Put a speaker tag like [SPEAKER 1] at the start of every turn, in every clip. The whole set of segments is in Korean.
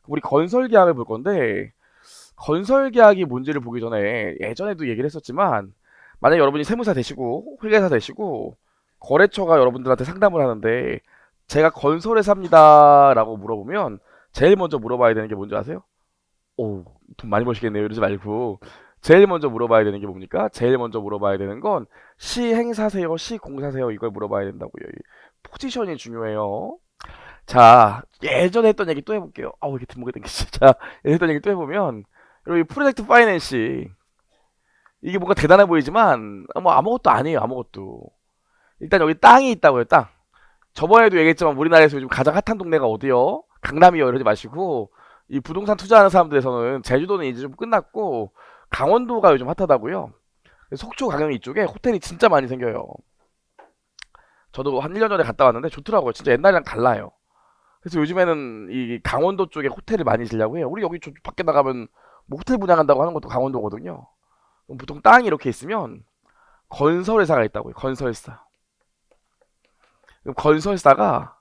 [SPEAKER 1] 우리 건설 계약을 볼 건데 건설 계약이 뭔지를 보기 전에 예전에도 얘기를 했었지만 만약 여러분이 세무사 되시고 회계사 되시고 거래처가 여러분들한테 상담을 하는데 제가 건설회사입니다라고 물어보면 제일 먼저 물어봐야 되는 게 뭔지 아세요? 오, 돈 많이 버시겠네요. 이러지 말고 제일 먼저 물어봐야 되는 게 뭡니까? 제일 먼저 물어봐야 되는 건 시행사세요, 시공사세요 이걸 물어봐야 된다고요. 이 포지션이 중요해요. 자, 예전에 했던 얘기 또 해볼게요. 아우, 이게 뒷목이 땡기지. 자, 예전에 했던 얘기 또 해보면, 여러분, 이 프로젝트 파이낸시, 이게 뭔가 대단해 보이지만, 뭐, 아무것도 아니에요, 아무것도. 일단 여기 땅이 있다고요, 땅. 저번에도 얘기했지만, 우리나라에서 요즘 가장 핫한 동네가 어디요? 강남이요, 이러지 마시고, 이 부동산 투자하는 사람들에서는 제주도는 이제 좀 끝났고, 강원도가 요즘 핫하다고요. 속초, 강릉 이쪽에 호텔이 진짜 많이 생겨요. 저도 한 1년 전에 갔다 왔는데 좋더라고요. 진짜 옛날이랑 달라요. 그래서 요즘에는 이 강원도 쪽에 호텔을 많이 지려고 해요. 우리 여기 밖에 나가면 뭐 호텔 분양한다고 하는 것도 강원도거든요. 그럼 보통 땅이 이렇게 있으면 건설회사가 있다고요. 건설사. 그럼 건설사가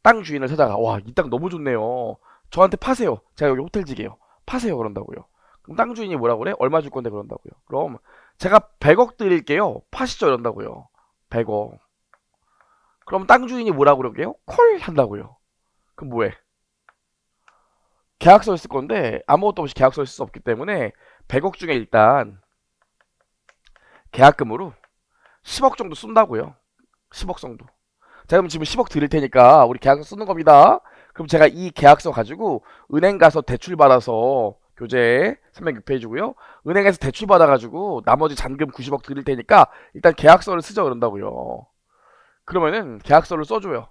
[SPEAKER 1] 땅 주인을 찾아가. 와, 이 땅 너무 좋네요. 저한테 파세요. 제가 여기 호텔 지게요. 파세요. 그런다고요. 그럼 땅 주인이 뭐라 그래? 얼마 줄 건데 그런다고요. 그럼 제가 100억 드릴게요. 파시죠. 이런다고요. 100억. 그럼 땅 주인이 뭐라 그러게요? 콜 한다고요. 그럼 뭐해? 계약서를 쓸 건데 아무것도 없이 계약서를 쓸 수 없기 때문에 100억 중에 일단 계약금으로 10억 정도 쓴다고요. 10억 정도. 자, 그럼 지금 10억 드릴 테니까 우리 계약서 쓰는 겁니다. 그럼 제가 이 계약서 가지고 은행 가서 대출 받아서 교재 306페이지고요. 은행에서 대출 받아가지고 나머지 잔금 90억 드릴 테니까 일단 계약서를 쓰자 그런다고요. 그러면은 계약서를 써줘요.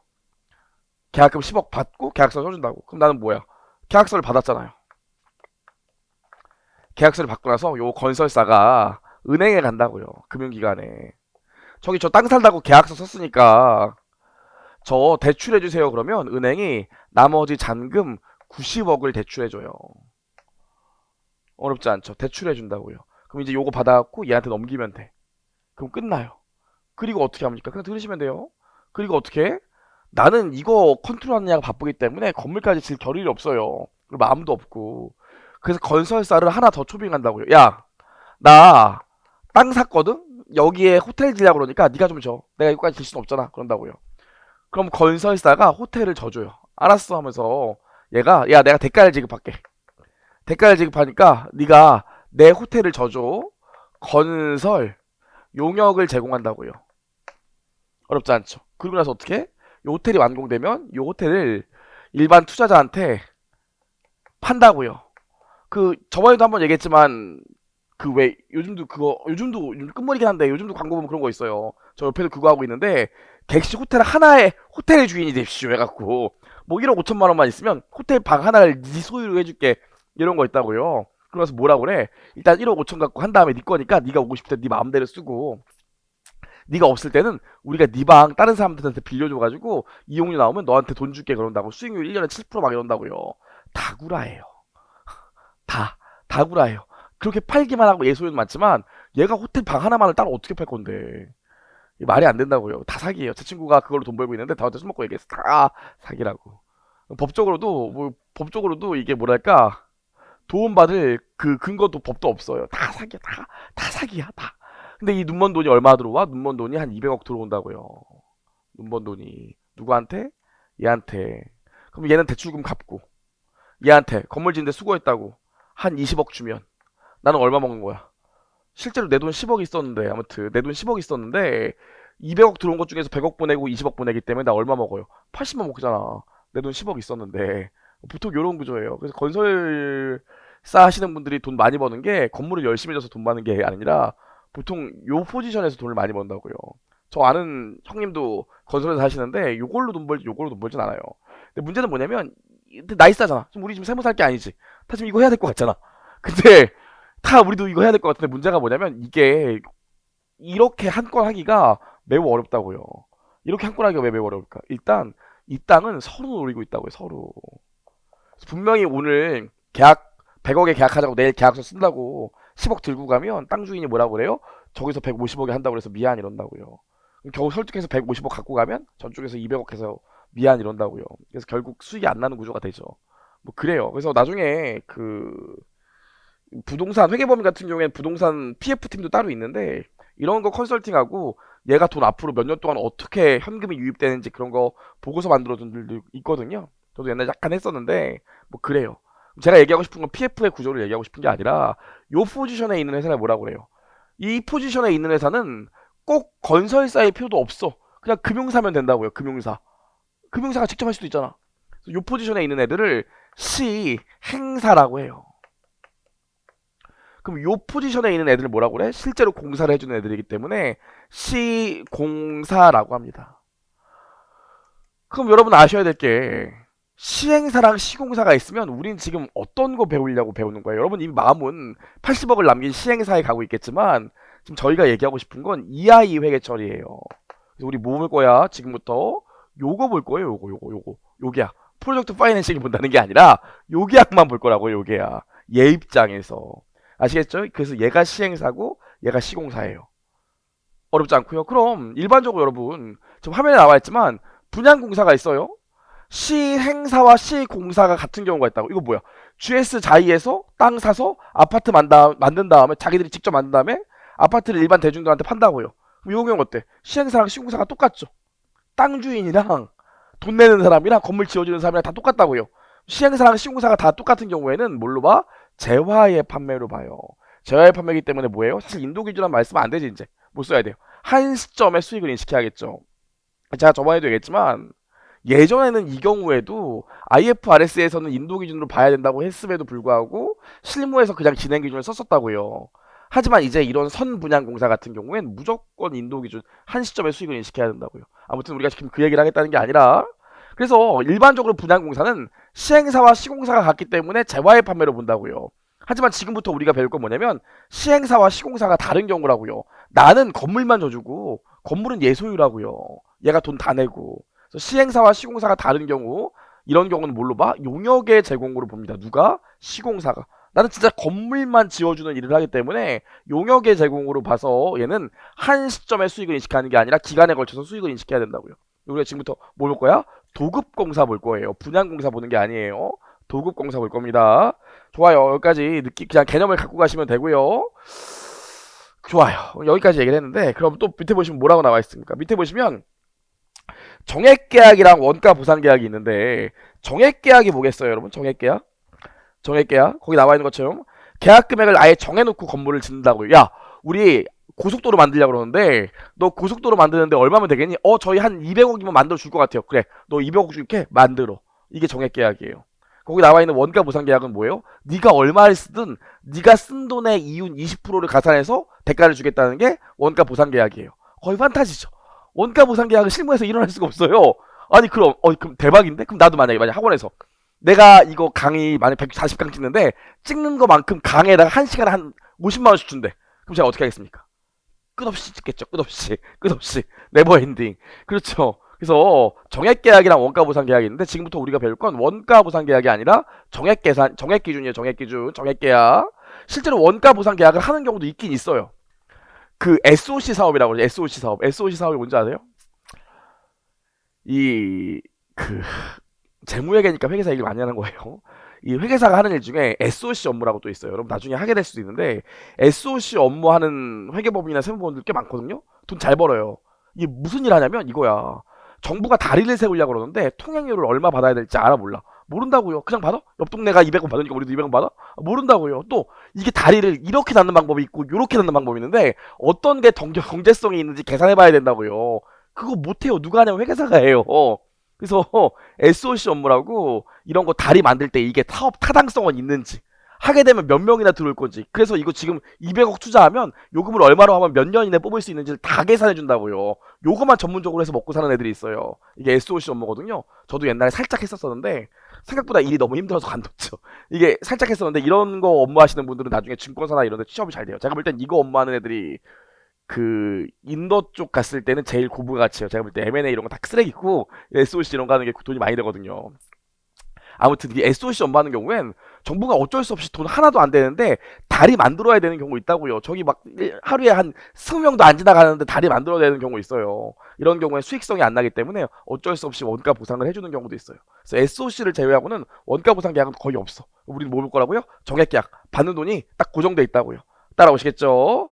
[SPEAKER 1] 계약금 10억 받고 계약서 써준다고. 그럼 나는 뭐야? 계약서를 받았잖아요. 계약서를 받고 나서 요 건설사가 은행에 간다고요. 금융기관에. 저기 저 땅 살다고 계약서 썼으니까 저 대출해주세요. 그러면 은행이 나머지 잔금 90억을 대출해줘요. 어렵지 않죠. 대출해준다고요. 그럼 이제 요거 받아갖고 얘한테 넘기면 돼. 그럼 끝나요. 그리고 어떻게 합니까? 그냥 들으시면 돼요. 그리고 어떻게 해? 나는 이거 컨트롤하느냐가 바쁘기 때문에 건물까지 질 겨를이 없어요. 그리고 마음도 없고. 그래서 건설사를 하나 더 초빙한다고요. 야, 나 땅 샀거든? 여기에 호텔 지려고 그러니까 네가 좀 줘. 내가 이거까지 질 수는 없잖아. 그런다고요. 그럼 건설사가 호텔을 져줘요. 알았어 하면서 얘가 야 내가 대가를 지급할게. 대가를 지급하니까 네가 내 호텔을 져줘. 건설 용역을 제공한다고요. 어렵지 않죠. 그리고 나서 어떻게 해? 이 호텔이 완공되면 이 호텔을 일반 투자자한테 판다고요. 그 저번에도 한번 얘기했지만 그 왜 요즘도 그거 요즘도 요즘 끝물이긴 한데 요즘도 광고 보면 그런 거 있어요. 저 옆에도 그거 하고 있는데 객실 호텔 하나에 호텔의 주인이 되십시오 해갖고 뭐 1억 5천만 원만 있으면 호텔 방 하나를 네 소유로 해줄게 이런 거 있다고요. 그래서 뭐라 그래? 일단 1억 5천 갖고 한 다음에 네 거니까 네가 오고 싶을 때 네 마음대로 쓰고 네가 없을 때는 우리가 네 방 다른 사람들한테 빌려줘가지고 이용료 나오면 너한테 돈 줄게 그런다고 수익률 1년에 7%막 이런다고요. 다구라예요. 다구라예요. 그렇게 팔기만 하고 예소는 많지만 얘가 호텔 방 하나만을 따로 어떻게 팔 건데 말이 안 된다고요. 다 사기예요. 제 친구가 그걸로 돈 벌고 있는데 저한테 술 먹고 얘기했어. 다 사기라고. 법적으로도 이게 뭐랄까 도움받을 그 근거도 법도 없어요. 다 사기야. 다 사기야. 다. 근데 이 눈먼 돈이 얼마 들어와? 눈먼 돈이 한 200억 들어온다고요. 눈먼 돈이 누구한테? 얘한테. 그럼 얘는 대출금 갚고 얘한테 건물 짓는데 수고했다고 한 20억 주면 나는 얼마 먹는 거야? 실제로 내 돈 10억 있었는데 아무튼 내 돈 10억 있었는데 200억 들어온 것 중에서 100억 보내고 20억 보내기 때문에 나 얼마 먹어요? 80만 먹잖아. 내 돈 10억 있었는데 보통 이런 구조예요. 그래서 건설사 하시는 분들이 돈 많이 버는 게 건물을 열심히 져서 돈 버는 게 아니라 보통 요 포지션에서 돈을 많이 번다고요. 저 아는 형님도 건설회사 하시는데 요걸로 돈 벌지 요걸로 돈 벌진 않아요. 근데 문제는 뭐냐면 나이스하잖아. 지금 우리 지금 세무 살 게 아니지. 다 지금 이거 해야 될 것 같잖아. 근데 다 우리도 이거 해야 될 것 같은데 문제가 뭐냐면 이게 이렇게 한 건 하기가 매우 어렵다고요. 이렇게 한 건 하기가 왜 매우 어려울까? 일단 이 땅은 서로 노리고 있다고요. 서로. 분명히 오늘 계약 100억에 계약하자고 내일 계약서 쓴다고 10억 들고 가면 땅 주인이 뭐라고 그래요? 저기서 150억에 한다고 그래서 미안 이런다고요. 겨우 설득해서 150억 갖고 가면 저쪽에서 200억 해서 미안 이런다고요. 그래서 결국 수익이 안 나는 구조가 되죠. 뭐 그래요. 그래서 나중에 그 부동산 회계법인 같은 경우에는 부동산 PF팀도 따로 있는데 이런 거 컨설팅하고 얘가 돈 앞으로 몇 년 동안 어떻게 현금이 유입되는지 그런 거 보고서 만들어준 분들도 있거든요. 저도 옛날에 약간 했었는데 뭐 그래요. 제가 얘기하고 싶은 건 PF의 구조를 얘기하고 싶은 게 아니라 요 포지션에 있는 회사를 뭐라고 그래요. 이 포지션에 있는 회사는 꼭 건설사일 필요도 없어. 그냥 금융사면 된다고요. 금융사. 금융사가 직접 할 수도 있잖아. 요 포지션에 있는 애들을 시행사라고 해요. 그럼 요 포지션에 있는 애들을 뭐라고 그래? 실제로 공사를 해주는 애들이기 때문에 시공사라고 합니다. 그럼 여러분 아셔야 될 게 시행사랑 시공사가 있으면 우린 지금 어떤 거 배우려고 배우는 거예요? 여러분 이미 마음은 80억을 남긴 시행사에 가고 있겠지만 지금 저희가 얘기하고 싶은 건 EI 회계 처리예요. 그래서 우리 뭐 볼 거야? 지금부터 요거 볼 거예요. 요거. 요게야. 프로젝트 파이낸싱을 본다는 게 아니라 요계약만 볼 거라고요. 요게야. 얘 입장에서. 아시겠죠? 그래서 얘가 시행사고 얘가 시공사예요. 어렵지 않고요. 그럼 일반적으로 여러분 지금 화면에 나와 있지만 분양공사가 있어요. 시행사와 시공사가 같은 경우가 있다고. 이거 뭐야? GS 자이에서 땅 사서 아파트 만든 다음에 자기들이 직접 만든 다음에 아파트를 일반 대중들한테 판다고요. 그럼 이 경우 어때? 시행사랑 시공사가 똑같죠. 땅 주인이랑 돈 내는 사람이랑 건물 지어주는 사람이랑 다 똑같다고요. 시행사랑 시공사가 다 똑같은 경우에는 뭘로 봐? 재화의 판매로 봐요. 재화의 판매이기 때문에 뭐예요? 사실 인도기준이란 말 쓰면 안 되지 이제. 못 써야 돼요. 한 시점에 수익을 인식해야겠죠. 제가 저번에도 얘기했지만 예전에는 이 경우에도 IFRS에서는 인도 기준으로 봐야 된다고 했음에도 불구하고 실무에서 그냥 진행 기준을 썼었다고요. 하지만 이제 이런 선분양공사 같은 경우엔 무조건 인도 기준 한 시점에 수익을 인식해야 된다고요. 아무튼 우리가 지금 그 얘기를 하겠다는 게 아니라 그래서 일반적으로 분양공사는 시행사와 시공사가 같기 때문에 재화의 판매로 본다고요. 하지만 지금부터 우리가 배울 건 뭐냐면 시행사와 시공사가 다른 경우라고요. 나는 건물만 줘주고 건물은 얘 소유라고요. 얘가 돈 다 내고. 그래서 시행사와 시공사가 다른 경우 이런 경우는 뭘로 봐? 용역의 제공으로 봅니다. 누가? 시공사가. 나는 진짜 건물만 지어주는 일을 하기 때문에 용역의 제공으로 봐서 얘는 한 시점에 수익을 인식하는 게 아니라 기간에 걸쳐서 수익을 인식해야 된다고요. 우리가 지금부터 뭘 볼 거야? 도급공사 볼 거예요. 분양공사 보는 게 아니에요. 도급공사 볼 겁니다. 좋아요. 여기까지 그냥 개념을 갖고 가시면 되고요. 좋아요. 여기까지 얘기를 했는데 그럼 또 밑에 보시면 뭐라고 나와 있습니까? 밑에 보시면 정액계약이랑 원가 보상계약이 있는데 정액계약이 뭐겠어요 여러분? 정액계약 거기 나와 있는 것처럼 계약 금액을 아예 정해놓고 건물을 짓는다고요. 야 우리 고속도로 만들려고 그러는데 너 고속도로 만드는데 얼마면 되겠니? 저희 한 200억이면 만들어 줄 것 같아요. 그래 너 200억 줄게 만들어. 이게 정액계약이에요. 거기 나와 있는 원가 보상 계약은 뭐예요? 네가 얼마를 쓰든 네가 쓴 돈의 이윤 20%를 가산해서 대가를 주겠다는 게 원가 보상 계약이에요. 거의 판타지죠. 원가 보상 계약은 실무에서 일어날 수가 없어요. 아니 그럼 대박인데? 그럼 나도 만약에 학원에서 내가 이거 강의 만약 140강 찍는데 찍는 거만큼 강에다가 1시간에 한 50만 원씩 준대. 그럼 제가 어떻게 하겠습니까? 끝없이 찍겠죠. 끝없이 네버 엔딩. 그렇죠. 그래서 정액 계약이랑 원가 보상 계약이 있는데 지금부터 우리가 배울 건 원가 보상 계약이 아니라 정액 계산, 정액 기준이에요. 정액 기준, 정액 계약. 실제로 원가 보상 계약을 하는 경우도 있긴 있어요. 그 SOC 사업이라고 그러죠. SOC 사업. SOC 사업이 뭔지 아세요? 그 재무회계니까 회계사 얘기를 많이 하는 거예요. 이 회계사가 하는 일 중에 SOC 업무라고 또 있어요. 여러분 나중에 하게 될 수도 있는데 SOC 업무하는 회계법인이나 세무법인들 꽤 많거든요. 돈 잘 벌어요. 이게 무슨 일 하냐면 이거야. 정부가 다리를 세우려고 그러는데 통행료를 얼마 받아야 될지 알아 몰라. 모른다고요. 그냥 받아? 옆 동네가 200원 받으니까 우리도 200원 받아? 모른다고요. 또 이게 다리를 이렇게 닫는 방법이 있고 이렇게 닫는 방법이 있는데 어떤 게 경제성이 있는지 계산해 봐야 된다고요. 그거 못해요. 누가 하냐면 회계사가 해요. 그래서 SOC 업무라고 이런 거 다리 만들 때 이게 사업 타당성은 있는지 하게 되면 몇 명이나 들어올 건지 그래서 이거 지금 200억 투자하면 요금을 얼마로 하면 몇 년 이내 뽑을 수 있는지를 다 계산해 준다고요. 요거만 전문적으로 해서 먹고 사는 애들이 있어요. 이게 SOC 업무거든요. 저도 옛날에 살짝 했었었는데 생각보다 일이 너무 힘들어서 관뒀죠. 이게 살짝 했었는데 이런 거 업무하시는 분들은 나중에 증권사나 이런 데 취업이 잘 돼요. 제가 볼 땐 이거 업무하는 애들이 그 인도 쪽 갔을 때는 제일 고부가치예요. 제가 볼 때 M&A 이런 거 다 쓰레기고 SOC 이런 거 하는 게 돈이 많이 되거든요. 아무튼 이 SOC 업무하는 경우엔 정부가 어쩔 수 없이 돈 하나도 안 되는데 다리 만들어야 되는 경우 있다고요. 저기 막 하루에 한 20명도 안 지나가는데 다리 만들어야 되는 경우 있어요. 이런 경우에 수익성이 안 나기 때문에 어쩔 수 없이 원가 보상을 해주는 경우도 있어요. 그래서 SOC를 제외하고는 원가 보상 계약은 거의 없어. 우리는 뭐 볼 거라고요? 정액 계약. 받는 돈이 딱 고정돼 있다고요. 따라오시겠죠?